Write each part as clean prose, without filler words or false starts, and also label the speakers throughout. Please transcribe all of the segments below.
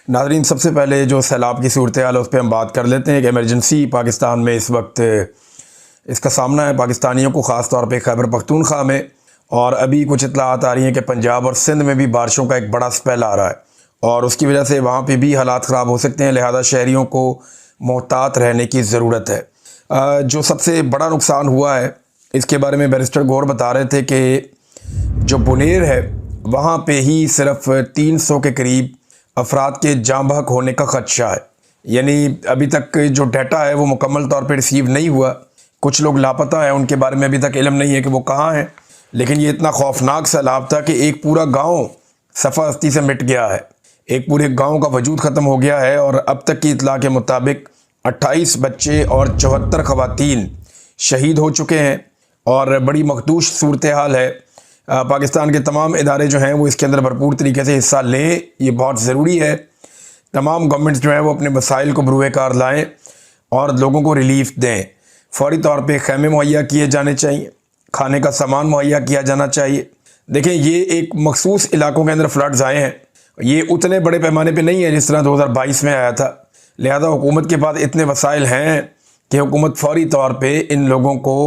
Speaker 1: ناظرین، سب سے پہلے جو سیلاب کی صورتحال ہے اس پہ ہم بات کر لیتے ہیں کہ ایمرجنسی پاکستان میں اس وقت اس کا سامنا ہے پاکستانیوں کو، خاص طور پہ خیبر پختونخوا میں، اور ابھی کچھ اطلاعات آ رہی ہیں کہ پنجاب اور سندھ میں بھی بارشوں کا ایک بڑا سپیل آ رہا ہے اور اس کی وجہ سے وہاں پہ بھی حالات خراب ہو سکتے ہیں، لہذا شہریوں کو محتاط رہنے کی ضرورت ہے۔ جو سب سے بڑا نقصان ہوا ہے اس کے بارے میں بیرسٹر گور بتا رہے تھے کہ جو بنیر ہے وہاں پہ ہی صرف 300 کے قریب افراد کے جاں بحق ہونے کا خدشہ ہے، یعنی ابھی تک جو ڈیٹا ہے وہ مکمل طور پہ ریسیو نہیں ہوا، کچھ لوگ لاپتہ ہیں، ان کے بارے میں ابھی تک علم نہیں ہے کہ وہ کہاں ہیں، لیکن یہ اتنا خوفناک سیلاب تھا کہ ایک پورا گاؤں صفحہ ہستی سے مٹ گیا ہے، ایک پورے گاؤں کا وجود ختم ہو گیا ہے، اور اب تک کی اطلاع کے مطابق 28 بچے اور 74 خواتین شہید ہو چکے ہیں اور بڑی مخدوش صورتحال ہے۔ پاکستان کے تمام ادارے جو ہیں وہ اس کے اندر بھرپور طریقے سے حصہ لیں، یہ بہت ضروری ہے۔ تمام گورنمنٹس جو ہیں وہ اپنے وسائل کو بروئے کار لائیں اور لوگوں کو ریلیف دیں، فوری طور پہ خیمے مہیا کیے جانے چاہیے، کھانے کا سامان مہیا کیا جانا چاہیے۔ دیکھیں، یہ ایک مخصوص علاقوں کے اندر فلڈز آئے ہیں، یہ اتنے بڑے پیمانے پہ نہیں ہے جس طرح 2022 میں آیا تھا، لہذا حکومت کے پاس اتنے وسائل ہیں کہ حکومت فوری طور پہ ان لوگوں کو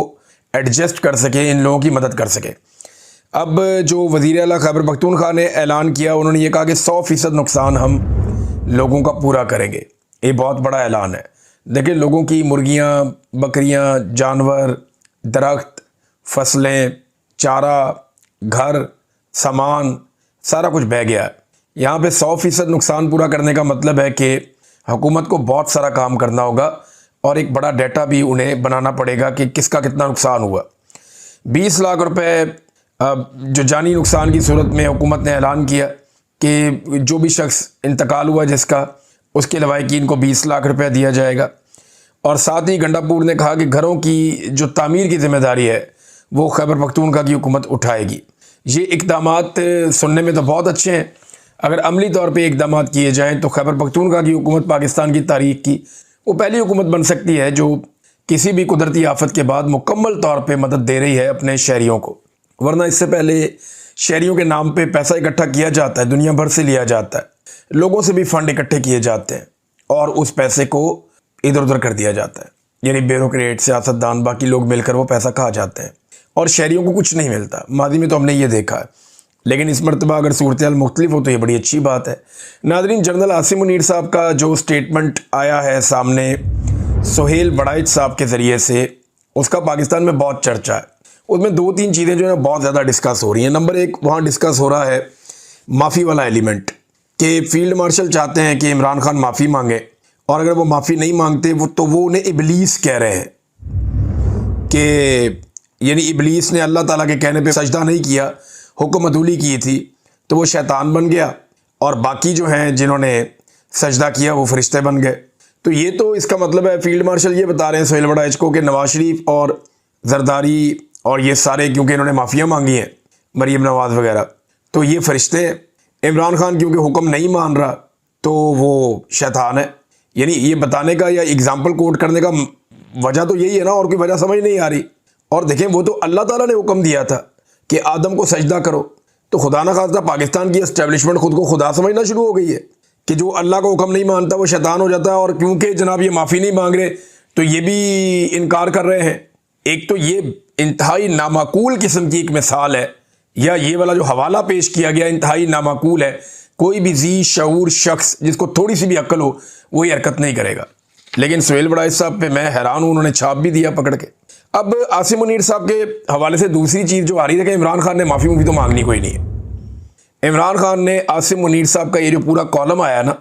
Speaker 1: ایڈجسٹ کر سکے، ان لوگوں کی مدد کر سکے۔ اب جو وزیر اعلیٰ خیبر پختونخوا نے اعلان کیا، انہوں نے یہ کہا کہ 100% نقصان ہم لوگوں کا پورا کریں گے، یہ بہت بڑا اعلان ہے۔ دیکھیں، لوگوں کی مرغیاں، بکریاں، جانور، درخت، فصلیں، چارہ، گھر، سامان، سارا کچھ بہہ گیا ہے۔ یہاں پہ 100% نقصان پورا کرنے کا مطلب ہے کہ حکومت کو بہت سارا کام کرنا ہوگا اور ایک بڑا ڈیٹا بھی انہیں بنانا پڑے گا کہ کس کا کتنا نقصان ہوا۔ 20 لاکھ روپے جو جانی نقصان کی صورت میں حکومت نے اعلان کیا کہ جو بھی شخص انتقال ہوا جس کا، اس کے لواحقین کو 20 لاکھ روپے دیا جائے گا، اور ساتھ ہی گنڈا پور نے کہا کہ گھروں کی جو تعمیر کی ذمہ داری ہے وہ خیبر پختونخوا کی حکومت اٹھائے گی۔ یہ اقدامات سننے میں تو بہت اچھے ہیں، اگر عملی طور پہ اقدامات کیے جائیں تو خیبر پختونخوا کی حکومت پاکستان کی تاریخ کی وہ پہلی حکومت بن سکتی ہے جو کسی بھی قدرتی آفت کے بعد مکمل طور پہ مدد دے رہی ہے اپنے شہریوں کو، ورنہ اس سے پہلے شہریوں کے نام پہ پیسہ اکٹھا کیا جاتا ہے، دنیا بھر سے لیا جاتا ہے، لوگوں سے بھی فنڈ اکٹھے کیے جاتے ہیں اور اس پیسے کو ادھر ادھر کر دیا جاتا ہے، یعنی بیوروکریٹ، سیاستدان، باقی لوگ مل کر وہ پیسہ کھا جاتے ہیں اور شہریوں کو کچھ نہیں ملتا۔ ماضی میں تو ہم نے یہ دیکھا ہے، لیکن اس مرتبہ اگر صورتحال مختلف ہو تو یہ بڑی اچھی بات ہے۔ ناظرین، جنرل عاصم منیر صاحب کا جو سٹیٹمنٹ آیا ہے سامنے سہیل وڑائچ صاحب کے ذریعے سے، اس کا پاکستان میں بہت چرچا ہے۔ اس میں 2-3 چیزیں جو ہیں بہت زیادہ ڈسکس ہو رہی ہیں۔ نمبر 1، وہاں ڈسکس ہو رہا ہے معافی والا ایلیمنٹ، کہ فیلڈ مارشل چاہتے ہیں کہ عمران خان معافی مانگے، اور اگر وہ معافی نہیں مانگتے تو وہ انہیں ابلیس کہہ رہے ہیں، کہ یعنی ابلیس نے اللہ تعالیٰ کے کہنے پہ سجدہ نہیں کیا، حکم عدولی کی تھی تو وہ شیطان بن گیا، اور باقی جو ہیں جنہوں نے سجدہ کیا وہ فرشتے بن گئے۔ تو یہ تو اس کا مطلب ہے، فیلڈ مارشل یہ بتا رہے ہیں سہیل وڑائچ کو کہ نواز شریف اور زرداری اور یہ سارے، کیونکہ انہوں نے معافیاں مانگی ہیں، مریم نواز وغیرہ، تو یہ فرشتے ہیں۔ عمران خان کیونکہ حکم نہیں مان رہا تو وہ شیطان ہے۔ یعنی یہ بتانے کا یا اگزامپل کوٹ کرنے کا وجہ تو یہی ہے نا، اور کوئی وجہ سمجھ نہیں آ رہی۔ اور دیکھیں، وہ تو اللہ تعالیٰ نے حکم دیا تھا کہ آدم کو سجدہ کرو، تو خدا نہ خواستہ پاکستان کی اسٹیبلشمنٹ خود کو خدا سمجھنا شروع ہو گئی ہے کہ جو اللہ کا حکم نہیں مانتا وہ شیطان ہو جاتا ہے، اور کیونکہ جناب یہ معافی نہیں مانگ رہے تو یہ بھی انکار کر رہے ہیں۔ ایک تو یہ انتہائی نامعقول قسم کی ایک مثال ہے، یا یہ والا جو حوالہ پیش کیا گیا انتہائی نامعقول ہے، کوئی بھی ذی شعور شخص جس کو تھوڑی سی بھی عقل ہو وہ یہ حرکت نہیں کرے گا۔ لیکن سہیل وڑائچ صاحب پہ میں حیران ہوں، انہوں نے چھاپ بھی دیا پکڑ کے۔ اب عاصم منیر صاحب کے حوالے سے دوسری چیز جو آ رہی ہے کہ عمران خان نے معافی تو مانگنی کوئی نہیں ہے۔ عمران خان نے عاصم منیر صاحب کا یہ جو پورا کالم آیا نا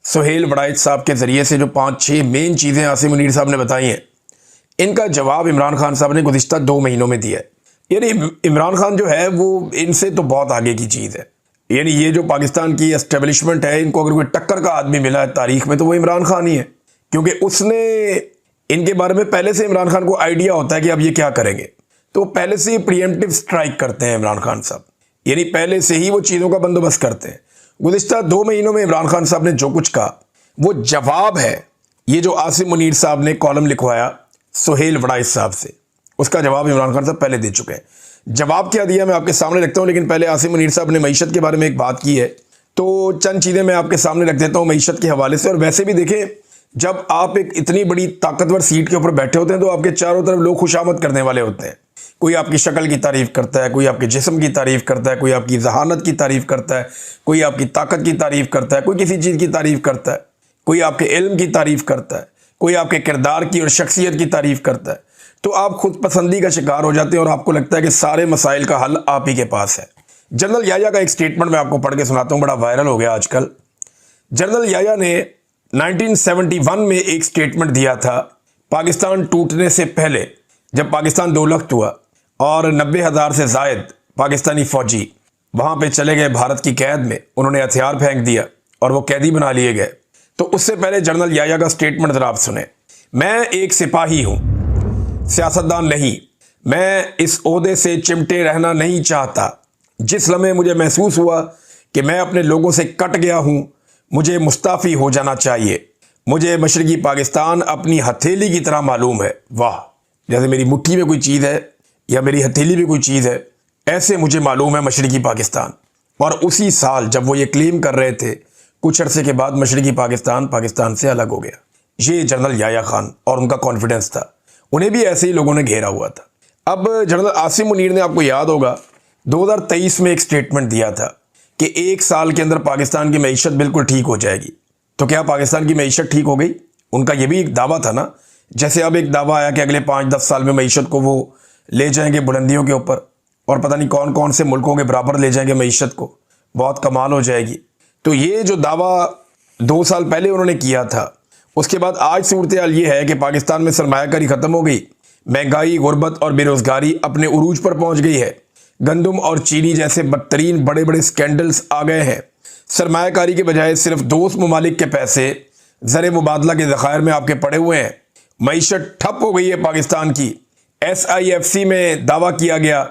Speaker 1: سہیل وڑائچ صاحب کے ذریعے سے، جو 5-6 مین چیزیں عاصم منیر صاحب نے بتائی ہیں، ان کا جواب عمران خان صاحب نے گزشتہ 2 مہینوں میں دیا ہے۔ یعنی عمران خان جو ہے وہ ان سے تو بہت آگے کی چیز ہے، یعنی یہ جو پاکستان کی اسٹیبلشمنٹ ہے، ان کو اگر کوئی ٹکر کا آدمی ملا ہے تاریخ میں تو وہ عمران خان ہی ہے، کیونکہ اس نے ان کے بارے میں پہلے سے عمران خان کو آئیڈیا ہوتا ہے کہ اب یہ کیا کریں گے، تو پہلے سے ہی پریمپٹیو سٹرائک کرتے ہیں عمران خان صاحب، یعنی پہلے سے ہی وہ چیزوں کا بندوبست کرتے ہیں۔ گزشتہ 2 مہینوں میں عمران خان صاحب نے جو کچھ کہا وہ جواب ہے، یہ جو عاصم منیر صاحب نے کالم لکھوایا سہیل وڑائچ صاحب سے، اس کا جواب عمران خان صاحب پہلے دے چکے ہیں۔ جواب کیا دیا میں آپ کے سامنے رکھتا ہوں، لیکن پہلے عاصم منیر صاحب نے معیشت کے بارے میں ایک بات کی ہے تو چند چیزیں میں آپ کے سامنے رکھ دیتا ہوں معیشت کے حوالے سے. اور ویسے بھی دیکھیں جب آپ ایک اتنی بڑی طاقتور سیٹ کے اوپر بیٹھے ہوتے ہیں تو آپ کے چاروں طرف لوگ خوشامد کرنے والے ہوتے ہیں. کوئی آپ کی شکل کی تعریف کرتا ہے, کوئی آپ کے جسم کی تعریف کرتا ہے, کوئی آپ کی ذہانت کی تعریف کرتا ہے, کوئی آپ کی طاقت کی تعریف کرتا ہے, کوئی کسی چیز کی تعریف کرتا ہے, کوئی آپ کے علم کی تعریف کرتا ہے, کوئی آپ کے کردار کی اور شخصیت کی تعریف کرتا ہے. تو آپ خود پسندی کا شکار ہو جاتے ہیں اور آپ کو لگتا ہے کہ سارے مسائل کا حل آپ ہی کے پاس ہے. جنرل یحییٰ کا ایک سٹیٹمنٹ میں آپ کو پڑھ کے سناتا ہوں, بڑا وائرل ہو گیا آج کل. جنرل یحییٰ نے 1971 میں ایک سٹیٹمنٹ دیا تھا پاکستان ٹوٹنے سے پہلے, جب پاکستان دو لخت ہوا اور 90,000 سے زائد پاکستانی فوجی وہاں پہ چلے گئے بھارت کی قید میں, انہوں نے ہتھیار پھینک دیا اور وہ قیدی بنا لیے گئے. تو اس سے پہلے جنرل یحییٰ کا سٹیٹمنٹ ذرا آپ سنیں. میں ایک سپاہی ہوں, سیاستدان نہیں. میں اس عہدے سے چمٹے رہنا نہیں چاہتا. جس لمحے مجھے محسوس ہوا کہ میں اپنے لوگوں سے کٹ گیا ہوں, مجھے مستعفی ہو جانا چاہیے. مجھے مشرقی پاکستان اپنی ہتھیلی کی طرح معلوم ہے. واہ, جیسے میری مٹھی میں کوئی چیز ہے یا میری ہتھیلی میں کوئی چیز ہے, ایسے مجھے معلوم ہے مشرقی پاکستان. اور اسی سال جب وہ یہ کلیم کر رہے تھے, کچھ عرصے کے بعد مشرقی پاکستان سے الگ ہو گیا. یہ جنرل یحییٰ خان اور ان کا کانفیڈنس تھا. انہیں بھی ایسے ہی لوگوں نے گھیرا ہوا تھا. اب جنرل عاصم منیر نے, آپ کو یاد ہوگا 2023 میں ایک سٹیٹمنٹ دیا تھا کہ 1 سال کے اندر پاکستان کی معیشت بالکل ٹھیک ہو جائے گی. تو کیا پاکستان کی معیشت ٹھیک ہو گئی؟ ان کا یہ بھی ایک دعویٰ تھا نا. جیسے اب ایک دعویٰ آیا کہ اگلے 5-10 سال میں معیشت کو وہ لے جائیں گے بلندیوں کے اوپر, اور پتہ نہیں کون کون سے ملکوں کے برابر لے جائیں گے معیشت کو, بہت کمال ہو جائے گی. تو یہ جو دعویٰ 2 سال پہلے انہوں نے کیا تھا, اس کے بعد آج صورتحال یہ ہے کہ پاکستان میں سرمایہ کاری ختم ہو گئی, مہنگائی, غربت اور بے روزگاری اپنے عروج پر پہنچ گئی ہے. گندم اور چینی جیسے بدترین بڑے بڑے سکینڈلز آ گئے ہیں. سرمایہ کاری کے بجائے صرف دوست ممالک کے پیسے زر مبادلہ کے ذخائر میں آپ کے پڑے ہوئے ہیں. معیشت ٹھپ ہو گئی ہے پاکستان کی. SIFC میں دعویٰ کیا گیا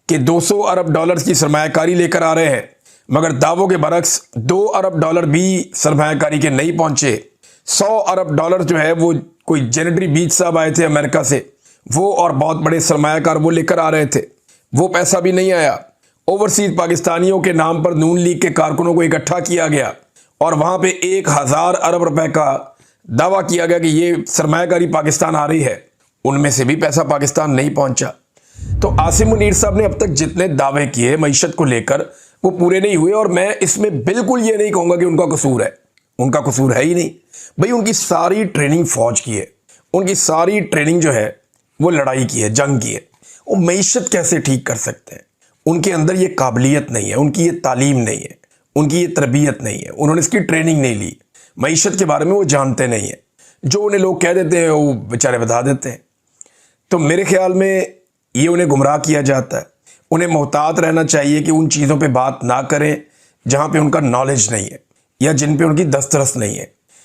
Speaker 1: کہ 200 ارب ڈالرز کی سرمایہ کاری لے کر آ رہے ہیں, مگر دعووں کے برعکس 2 ارب ڈالر بھی سرمایہ کاری کے نہیں پہنچے. 100 ارب ڈالر جو ہے وہ کوئی جینیٹری بیچ صاحب آئے تھے امریکہ سے, وہ اور بہت بڑے سرمایہ کار وہ لے کر آ رہے تھے, وہ پیسہ بھی نہیں آیا. اوورسیز پاکستانیوں کے نام پر نون لیگ کے کارکنوں کو اکٹھا کیا گیا اور وہاں پہ 1000 ارب روپے کا دعویٰ کیا گیا کہ یہ سرمایہ کاری پاکستان آ رہی ہے. ان میں سے بھی پیسہ پاکستان نہیں پہنچا. تو عاصم منیر صاحب نے اب تک جتنے دعوے کیے معیشت کو لے کر وہ پورے نہیں ہوئے, اور میں اس میں بالکل یہ نہیں کہوں گا کہ ان کا قصور ہے. ان کا قصور ہے ہی نہیں بھئی. ان کی ساری ٹریننگ فوج کی ہے, ان کی ساری ٹریننگ جو ہے وہ لڑائی کی ہے, جنگ کی ہے. وہ معیشت کیسے ٹھیک کر سکتے ہیں؟ ان کے اندر یہ قابلیت نہیں ہے, ان کی یہ تعلیم نہیں ہے, ان کی یہ تربیت نہیں ہے, انہوں نے اس کی ٹریننگ نہیں لی, معیشت کے بارے میں وہ جانتے نہیں ہیں. جو انہیں لوگ کہہ دیتے ہیں وہ بیچارے بتا دیتے ہیں. تو میرے خیال میں یہ انہیں گمراہ کیا جاتا ہے. انہیں محتاط رہنا چاہیے کہ ان چیزوں پہ بات نہ کریں جہاں پہ ان کا نالج نہیں ہے یا جن پہ ان کی دسترس نہیں ہے.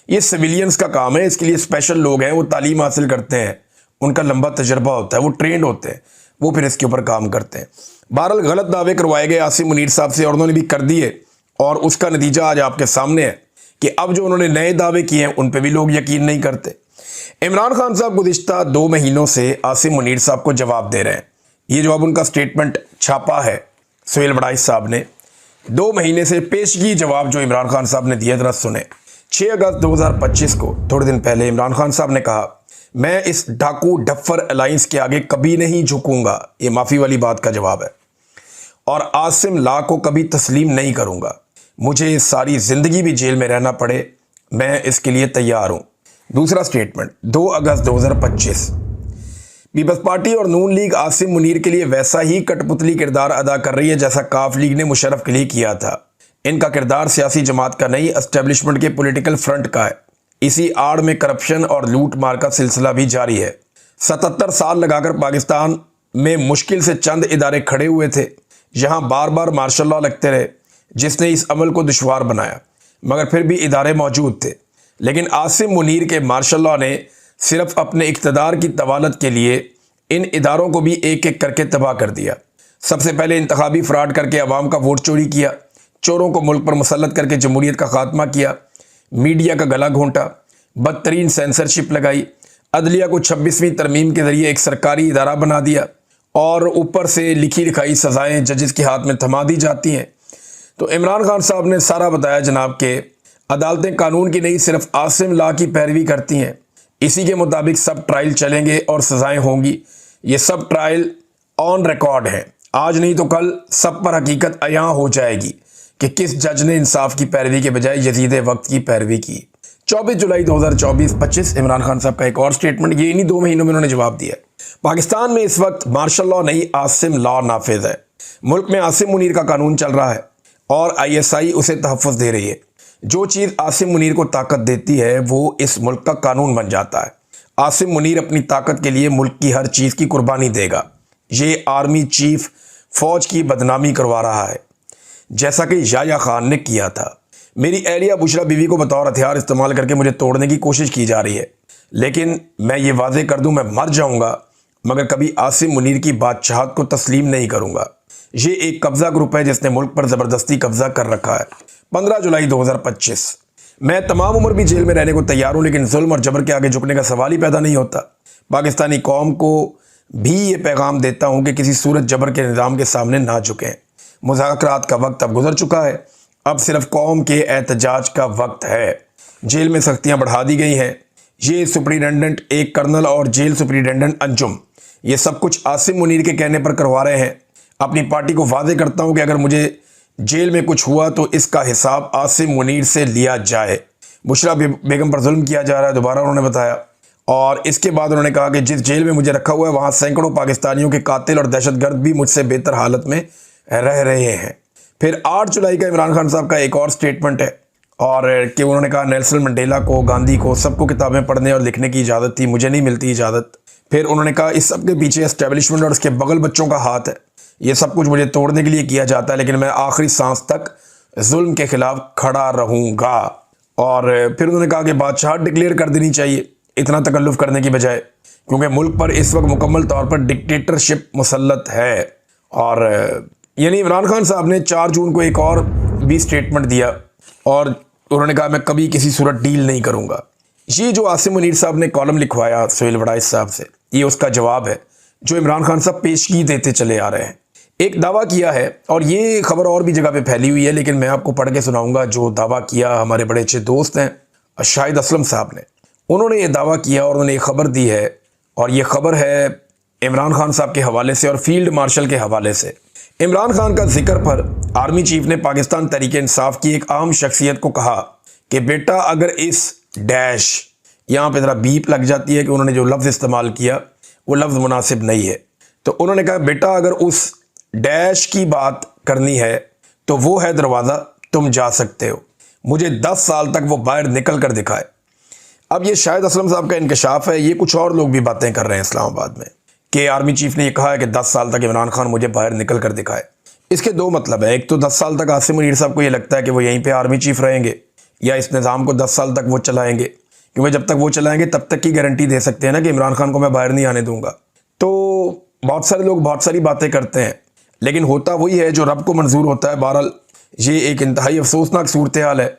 Speaker 1: یہ سویلینز کا کام ہے, اس کے لیے اسپیشل لوگ ہیں, وہ تعلیم حاصل کرتے ہیں, ان کا لمبا تجربہ ہوتا ہے, وہ ٹرینڈ ہوتے ہیں, وہ پھر اس کے اوپر کام کرتے ہیں. بہرحال غلط دعوے کروائے گئے عاصم منیر صاحب سے اور انہوں نے بھی کر دیے, اور اس کا نتیجہ آج آپ کے سامنے ہے کہ اب جو انہوں نے نئے دعوے کیے ہیں ان پہ بھی لوگ یقین نہیں کرتے. عمران خان صاحب گزشتہ 2 مہینوں سے عاصم منیر صاحب کو جواب دے رہے ہیں. یہ جو اب ان کا سٹیٹمنٹ چھاپا ہے سہیل وڑائچ صاحب نے, 2 مہینے سے پیشگی جواب جو عمران خان صاحب نے دیا, ذرا سنیں. 6 اگست 2025 کو تھوڑے دن پہلے عمران خان صاحب نے کہا, میں اس ڈاکو ڈفر الائنس کے آگے کبھی نہیں جھکوں گا. یہ معافی والی بات کا جواب ہے. اور عاصم لا کو کبھی تسلیم نہیں کروں گا. مجھے ساری زندگی بھی جیل میں رہنا پڑے, میں اس کے لیے تیار ہوں. دوسرا سٹیٹمنٹ 2 اگست 2025. پیپلز پارٹی اور نون لیگ عاصم منیر کے لیے ویسا ہی کٹ پتلی کردار ادا کر رہی ہے جیسا کاف لیگ نے مشرف کے لیے کیا تھا. ان کا کردار سیاسی جماعت کا نہیں, اسٹیبلشمنٹ کے پولیٹیکل فرنٹ کا ہے. اسی آڑ میں کرپشن اور لوٹ مار کا سلسلہ بھی جاری ہے. 77 سال لگا کر پاکستان میں مشکل سے چند ادارے کھڑے ہوئے تھے, یہاں بار بار مارشل لا لگتے رہے جس نے اس عمل کو دشوار بنایا, مگر پھر بھی ادارے موجود تھے. لیکن عاصم منیر کے مارشل لا نے صرف اپنے اقتدار کی طوالت کے لیے ان اداروں کو بھی ایک ایک کر کے تباہ کر دیا. سب سے پہلے انتخابی فراڈ کر کے عوام کا ووٹ چوری کیا, چوروں کو ملک پر مسلط کر کے جمہوریت کا خاتمہ کیا, میڈیا کا گلا گھونٹا, بدترین سینسرشپ لگائی, عدلیہ کو 26ویں ترمیم کے ذریعے ایک سرکاری ادارہ بنا دیا, اور اوپر سے لکھی لکھائی سزائیں ججز کے ہاتھ میں تھما دی جاتی ہیں. تو عمران خان صاحب نے سارا بتایا جناب کہ عدالتیں قانون کی نہیں صرف عاصم لا کی پیروی کرتی ہیں، اسی کے مطابق سب ٹرائل چلیں گے اور سزائیں ہوں گی۔ یہ سب ٹرائل آن ریکارڈ ہیں، آج نہیں تو کل سب پر حقیقت عیاں ہو جائے گی کہ کس جج نے انصاف کی پیروی کے بجائے یزید وقت کی پیروی کی۔ 24 جولائی 2024 عمران خان صاحب کا ایک اور سٹیٹمنٹ، یہ انہی 2 مہینوں میں انہوں نے جواب دیا ہے۔ پاکستان میں اس وقت مارشل لا نہیں عاصم لا نافذ ہے۔ ملک میں عاصم منیر کا قانون چل رہا ہے اور ISI اسے تحفظ دے رہی ہے۔ جو چیز عاصم منیر کو طاقت دیتی ہے وہ اس ملک کا قانون بن جاتا ہے۔ عاصم منیر اپنی طاقت کے لیے ملک کی ہر چیز کی قربانی دے گا۔ یہ آرمی چیف فوج کی بدنامی کروا رہا ہے جیسا کہ یحییٰ خان نے کیا تھا۔ میری اہلیہ بشرا بیوی کو بطور ہتھیار استعمال کر کے مجھے توڑنے کی کوشش کی جا رہی ہے، لیکن میں یہ واضح کر دوں میں مر جاؤں گا مگر کبھی عاصم منیر کی بادشاہت کو تسلیم نہیں کروں گا۔ یہ ایک قبضہ گروپ ہے جس نے ملک پر زبردستی قبضہ کر رکھا ہے۔ 15 جولائی 2025 میں تمام عمر بھی جیل میں رہنے کو تیار ہوں، لیکن ظلم اور جبر کے آگے جھکنے کا سوال ہی پیدا نہیں ہوتا۔ پاکستانی قوم کو بھی یہ پیغام دیتا ہوں کہ کسی صورت جبر کے نظام کے سامنے نہ جھکیں۔ مذاکرات کا وقت اب گزر چکا ہے، اب صرف قوم کے احتجاج کا وقت ہے۔ جیل میں سختیاں بڑھا دی گئی ہیں۔ یہ سپرنٹینڈنٹ ایک کرنل اور جیل سپرنٹینڈنٹ انجم یہ سب کچھ عاصم منیر کے کہنے پر کروا رہے ہیں۔ اپنی پارٹی کو واضح کرتا ہوں کہ اگر مجھے جیل میں کچھ ہوا تو اس کا حساب عاصم منیر سے لیا جائے۔ بشرا بیگم پر ظلم کیا جا رہا ہے، دوبارہ انہوں نے بتایا، اور اس کے بعد انہوں نے کہا کہ جس جیل میں مجھے رکھا ہوا ہے وہاں سینکڑوں پاکستانیوں کے قاتل اور دہشت گرد بھی مجھ سے بہتر حالت میں رہ رہے ہیں۔ پھر 8 جولائی کا عمران خان صاحب کا ایک اور سٹیٹمنٹ ہے، اور کہ انہوں نے کہا نیلسن منڈیلا کو، گاندھی کو، سب کو کتابیں پڑھنے اور لکھنے کی اجازت تھی، مجھے نہیں ملتی اجازت۔ پھر انہوں نے کہا اس سب کے پیچھے اسٹیبلشمنٹ اور اس کے بغل بچوں کا ہاتھ ہے، یہ سب کچھ مجھے توڑنے کے لیے کیا جاتا ہے، لیکن میں آخری سانس تک ظلم کے خلاف کھڑا رہوں گا۔ اور پھر انہوں نے کہا کہ بادشاہت ڈکلیئر کر دینی چاہیے اتنا تکلف کرنے کی بجائے، کیونکہ ملک پر اس وقت مکمل طور پر ڈکٹیٹرشپ مسلط ہے۔ اور یعنی عمران خان صاحب نے 4 جون کو ایک اور بھی سٹیٹمنٹ دیا، اور انہوں نے کہا میں کبھی کسی صورت ڈیل نہیں کروں گا۔ یہ جو عاصم منیر صاحب نے کالم لکھوایا سہیل وڑائچ صاحب سے، یہ اس کا جواب ہے جو عمران خان صاحب پیشگی دیتے چلے آ رہے ہیں۔ ایک دعویٰ کیا ہے، اور یہ خبر اور بھی جگہ پہ پھیلی ہوئی ہے، لیکن میں آپ کو پڑھ کے سناؤں گا جو دعویٰ کیا ہمارے بڑے اچھے دوست ہیں شاہد اسلم صاحب نے۔ انہوں نے یہ دعویٰ کیا اور انہوں نے یہ خبر دی ہے، اور یہ خبر ہے عمران خان صاحب کے حوالے سے اور فیلڈ مارشل کے حوالے سے۔ عمران خان کا ذکر پر آرمی چیف نے پاکستان تحریک انصاف کی ایک عام شخصیت کو کہا کہ بیٹا اگر اس ڈیش، یہاں پہ ذرا بیپ لگ جاتی ہے کہ انہوں نے جو لفظ استعمال کیا وہ لفظ مناسب نہیں ہے، تو انہوں نے کہا بیٹا اگر اس ڈیش کی بات کرنی ہے تو وہ ہے دروازہ، تم جا سکتے ہو، مجھے 10 سال تک وہ باہر نکل کر دکھائے۔ اب یہ شاہد اسلم صاحب کا انکشاف ہے، یہ کچھ اور لوگ بھی باتیں کر رہے ہیں اسلام آباد میں کہ آرمی چیف نے یہ کہا ہے کہ 10 سال تک عمران خان مجھے باہر نکل کر دکھائے۔ اس کے 2 مطلب ہیں، ایک تو 10 سال تک عاصم منیر صاحب کو یہ لگتا ہے کہ وہ یہیں پہ آرمی چیف رہیں گے، یا اس نظام کو 10 سال تک وہ چلائیں گے، کیونکہ جب تک وہ چلائیں گے تب تک کی گارنٹی دے سکتے ہیں نا کہ عمران خان کو میں باہر نہیں آنے دوں گا۔ تو بہت سارے لوگ بہت ساری باتیں کرتے ہیں، لیکن ہوتا وہی ہے جو رب کو منظور ہوتا ہے۔ بہرحال یہ ایک انتہائی افسوسناک صورتحال ہے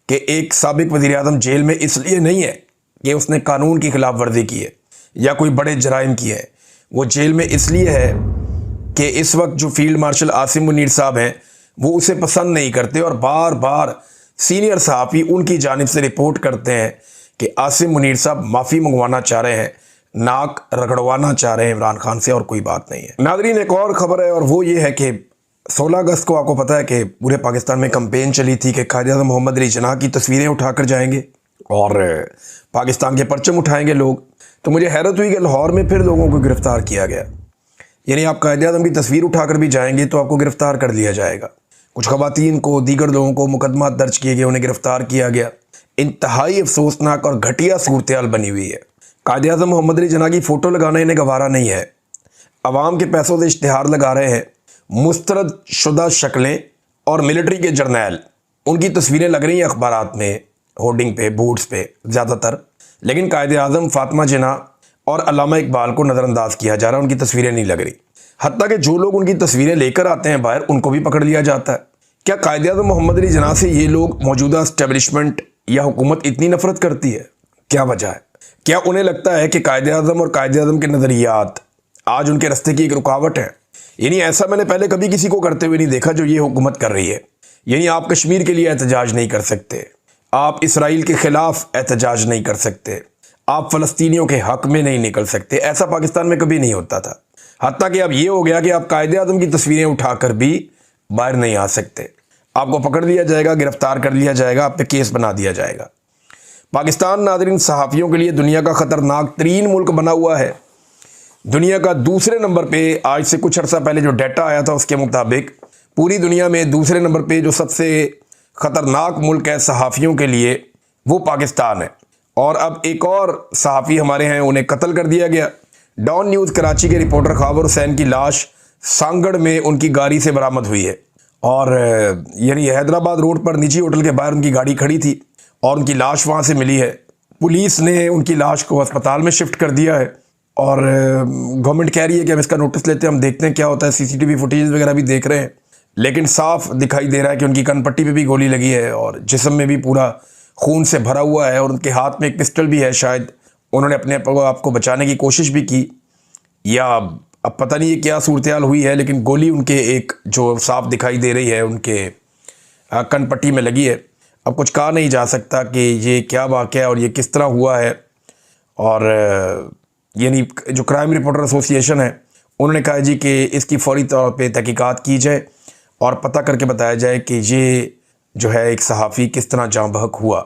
Speaker 1: کہ ایک سابق وزیر اعظم جیل میں اس لیے نہیں ہے کہ اس نے قانون کی خلاف ورزی کی ہے یا کوئی بڑے جرائم کیے ہیں، وہ جیل میں اس لیے ہے کہ اس وقت جو فیلڈ مارشل عاصم منیر صاحب ہیں وہ اسے پسند نہیں کرتے، اور بار بار سینئر صحافی ان کی جانب سے رپورٹ کرتے ہیں کہ عاصم منیر صاحب معافی منگوانا چاہ رہے ہیں، ناک رگڑوانا چاہ رہے ہیں عمران خان سے، اور کوئی بات نہیں ہے۔ ناظرین ایک اور خبر ہے، اور وہ یہ ہے کہ 16 اگست کو آپ کو پتا ہے کہ پورے پاکستان میں کمپین چلی تھی کہ قائد اعظم محمد علی جناح کی تصویریں اٹھا کر جائیں گے اور پاکستان کے پرچم اٹھائیں گے لوگ۔ تو مجھے حیرت ہوئی کہ لاہور میں پھر لوگوں کو گرفتار کیا گیا، یعنی آپ قائد اعظم کی تصویر اٹھا کر بھی جائیں گے تو آپ کو گرفتار کر لیا جائے گا۔ کچھ خواتین کو، دیگر لوگوں کو مقدمات درج کیے گئے، انہیں گرفتار کیا گیا۔ انتہائی افسوسناک اور گھٹیا صورتحال بنی ہوئی ہے۔ قائد اعظم محمد علی جناح کی فوٹو لگانا انہیں گوارا نہیں ہے، عوام کے پیسوں سے اشتہار لگا رہے ہیں، مسترد شدہ شکلیں اور ملٹری کے جرنیل ان کی تصویریں لگ رہی ہیں اخبارات میں، ہورڈنگ پہ، بورڈز پہ زیادہ تر، لیکن قائد اعظم، فاطمہ جناح اور علامہ اقبال کو نظر انداز کیا جا رہا ہے، ان کی تصویریں نہیں لگ رہی۔ حتیٰ کہ جو لوگ ان کی تصویریں لے کر آتے ہیں باہر ان کو بھی پکڑ لیا جاتا ہے۔ کیا قائد اعظم محمد علی جناح سے یہ لوگ موجودہ اسٹیبلشمنٹ یا حکومت اتنی نفرت کرتی ہے؟ کیا وجہ ہے؟ کیا انہیں لگتا ہے کہ قائد اعظم اور قائد اعظم کے نظریات آج ان کے راستے کی ایک رکاوٹ ہے؟ یعنی ایسا میں نے پہلے کبھی کسی کو کرتے ہوئے نہیں دیکھا جو یہ حکومت کر رہی ہے۔ یعنی آپ کشمیر کے لیے احتجاج نہیں کر سکتے، آپ اسرائیل کے خلاف احتجاج نہیں کر سکتے، آپ فلسطینیوں کے حق میں نہیں نکل سکتے۔ ایسا پاکستان میں کبھی نہیں ہوتا تھا، حتیٰ کہ اب یہ ہو گیا کہ آپ قائد اعظم کی تصویریں اٹھا کر بھی باہر نہیں آ سکتے، آپ کو پکڑ لیا جائے گا، گرفتار کر لیا جائے گا، آپ پہ کیس بنا دیا جائے گا۔ پاکستان ناظرین صحافیوں کے لیے دنیا کا خطرناک ترین ملک بنا ہوا ہے۔ دنیا کا دوسرے نمبر پہ، آج سے کچھ عرصہ پہلے جو ڈیٹا آیا تھا اس کے مطابق پوری دنیا میں دوسرے نمبر پہ جو سب سے خطرناک ملک ہے صحافیوں کے لیے وہ پاکستان ہے۔ اور اب ایک اور صحافی ہمارے ہیں، انہیں قتل کر دیا گیا۔ ڈان نیوز کراچی کے رپورٹر خاور حسین کی لاش سانگڑ میں ان کی گاڑی سے برآمد ہوئی ہے، اور یعنی حیدرآباد روڈ پر نجی ہوٹل کے باہر ان کی گاڑی کھڑی تھی اور ان کی لاش وہاں سے ملی ہے۔ پولیس نے ان کی لاش کو ہسپتال میں شفٹ کر دیا ہے، اور گورنمنٹ کہہ رہی ہے کہ ہم اس کا نوٹس لیتے ہیں، ہم دیکھتے ہیں کیا ہوتا ہے، سی سی ٹی وی فوٹیج وغیرہ بھی دیکھ رہے ہیں، لیکن صاف دکھائی دے رہا ہے کہ ان کی کن پٹی پہ بھی گولی لگی ہے اور جسم میں بھی پورا خون سے بھرا ہوا ہے، اور ان کے ہاتھ میں ایک پسٹل بھی ہے۔ شاید انہوں نے اپنے آپ کو بچانے کی کوشش بھی کی، یا اب پتہ نہیں یہ کیا صورتحال ہوئی ہے، لیکن گولی ان کے ایک جو صاف دکھائی دے رہی ہے ان کے کن پٹی میں لگی ہے۔ اب کچھ کہا نہیں جا سکتا کہ یہ کیا واقعہ ہے اور یہ کس طرح ہوا ہے، اور یعنی جو کرائم رپورٹر ایسوسی ایشن ہے انہوں نے کہا جی کہ اس کی فوری طور پہ تحقیقات کی جائے اور پتہ کر کے بتایا جائے کہ یہ جو ہے ایک صحافی کس طرح جاں بحق ہوا۔